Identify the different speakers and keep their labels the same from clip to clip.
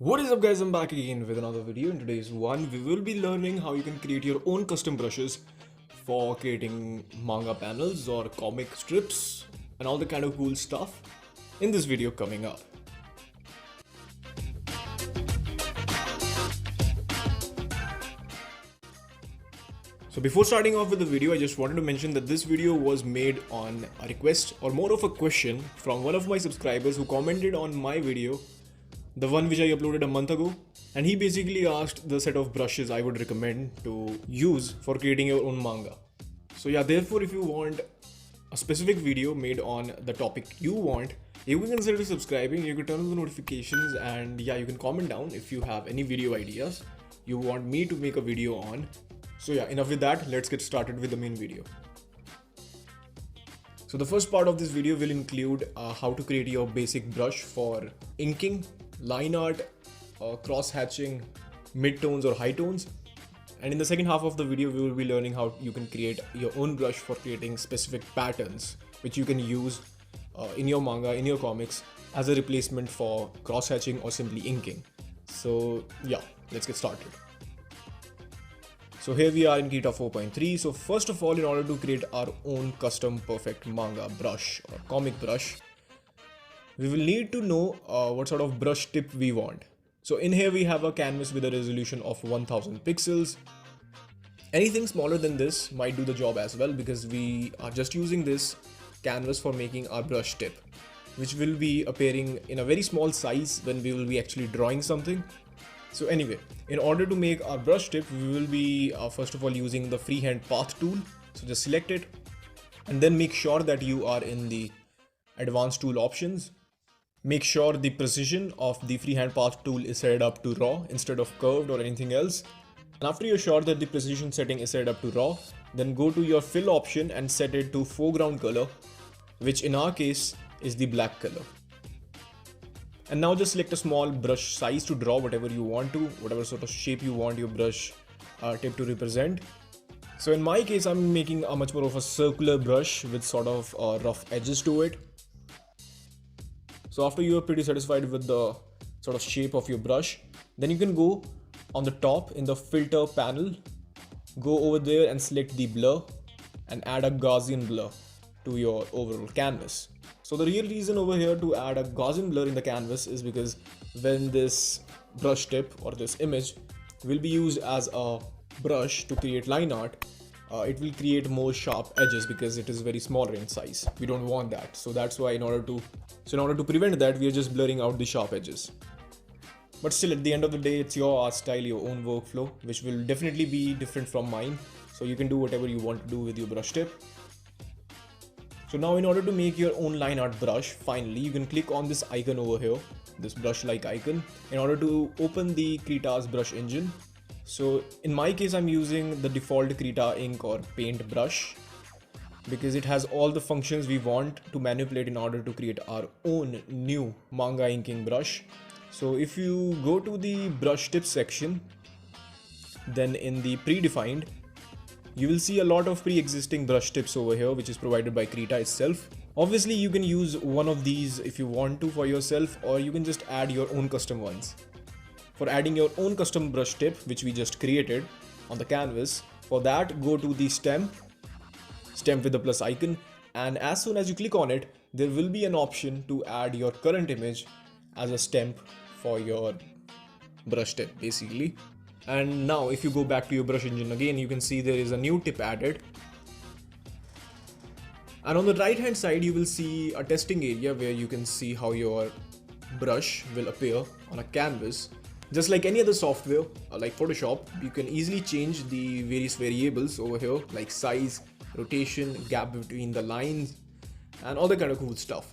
Speaker 1: What is up guys, I'm back again with another video. In today's one, we will be learning how you can create your own custom brushes for creating manga panels or comic strips and all the kind of cool stuff in this video coming up. So before starting off with the video, I just wanted to mention that this video was made on a request or more of a question from one of my subscribers who commented on my video, the one which I uploaded a month ago, and he basically asked the set of brushes I would recommend to use for creating your own manga. So yeah, therefore if you want a specific video made on the topic you want, you can consider subscribing, you can turn on the notifications, and yeah, you can comment down if you have any video ideas you want me to make a video on. So yeah, enough with that, let's get started with the main video. So the first part of this video will include how to create your basic brush for inking, line art, cross hatching, mid-tones or high tones. And in the second half of the video, we will be learning how you can create your own brush for creating specific patterns, which you can use in your manga, in your comics, as a replacement for cross hatching or simply inking. So yeah, let's get started. So here we are in Krita 4.3. So first of all, in order to create our own custom perfect manga brush or comic brush, we will need to know what sort of brush tip we want. So in here we have a canvas with a resolution of 1000 pixels. Anything smaller than this might do the job as well, because we are just using this canvas for making our brush tip, which will be appearing in a very small size when we will be actually drawing something. So anyway, in order to make our brush tip, we will be first of all using the freehand path tool. So just select it and then make sure that you are in the advanced tool options. Make sure the precision of the freehand path tool is set up to raw instead of curved or anything else. And after you're sure that the precision setting is set up to raw, then go to your fill option and set it to foreground color, which in our case is the black color. And now just select a small brush size to draw whatever you want to, whatever sort of shape you want your brush tip to represent. So in my case, I'm making a much more of a circular brush with sort of rough edges to it. So after you are pretty satisfied with the sort of shape of your brush, then you can go on the top in the filter panel, go over there and select the blur and add a Gaussian blur to your overall canvas. So the real reason over here to add a Gaussian blur in the canvas is because when this brush tip or this image will be used as a brush to create line art, it will create more sharp edges because it is very smaller in size. We don't want that. So that's why in order to prevent that, we are just blurring out the sharp edges. But still, at the end of the day, it's your art style, your own workflow, which will definitely be different from mine. So you can do whatever you want to do with your brush tip. So now in order to make your own line art brush, finally you can click on this icon over here, this brush like icon, in order to open the Krita's brush engine. So in my case, I'm using the default Krita ink or paint brush because it has all the functions we want to manipulate in order to create our own new manga inking brush. So if you go to the brush tips section, then in the predefined, you will see a lot of pre-existing brush tips over here, which is provided by Krita itself. Obviously, you can use one of these if you want to for yourself, or you can just add your own custom ones. For adding your own custom brush tip, which we just created on the canvas, for that, go to the stamp with the plus icon, and as soon as you click on it, there will be an option to add your current image as a stamp for your brush tip, basically. And now if you go back to your brush engine again, you can see there is a new tip added. And on the right hand side, you will see a testing area where you can see how your brush will appear on a canvas. Just like any other software, like Photoshop, you can easily change the various variables over here, like size, rotation, gap between the lines, and all that kind of cool stuff.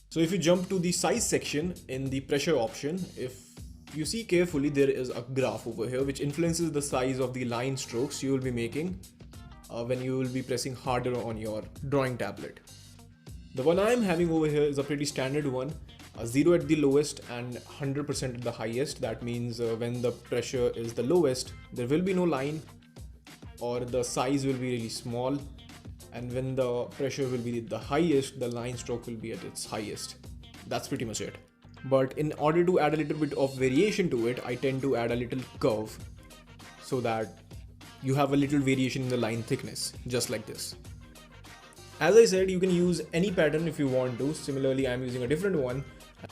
Speaker 1: So if you jump to the size section in the pressure option, if you see carefully, there is a graph over here which influences the size of the line strokes you will be making when you will be pressing harder on your drawing tablet. The one I am having over here is a pretty standard one, 0 at the lowest and 100% at the highest. That means when the pressure is the lowest, there will be no line or the size will be really small, and when the pressure will be the highest, the line stroke will be at its highest. That's pretty much it. But in order to add a little bit of variation to it, I tend to add a little curve so that you have a little variation in the line thickness, just like this. As I said, you can use any pattern if you want to. Similarly, I'm using a different one,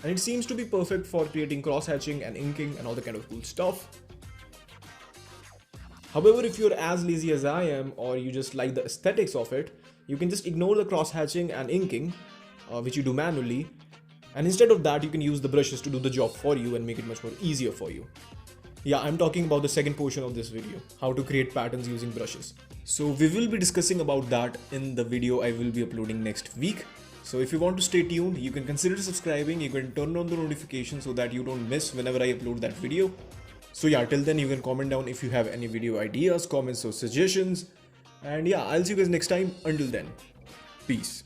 Speaker 1: and it seems to be perfect for creating cross-hatching and inking and all the kind of cool stuff. However, if you're as lazy as I am, or you just like the aesthetics of it, you can just ignore the cross-hatching and inking, which you do manually, and instead of that, you can use the brushes to do the job for you and make it much more easier for you. Yeah, I'm talking about the second portion of this video, how to create patterns using brushes. So we will be discussing about that in the video I will be uploading next week. So if you want to stay tuned, you can consider subscribing, you can turn on the notification so that you don't miss whenever I upload that video. So yeah, till then you can comment down if you have any video ideas, comments or suggestions. And yeah, I'll see you guys next time. Until then, peace.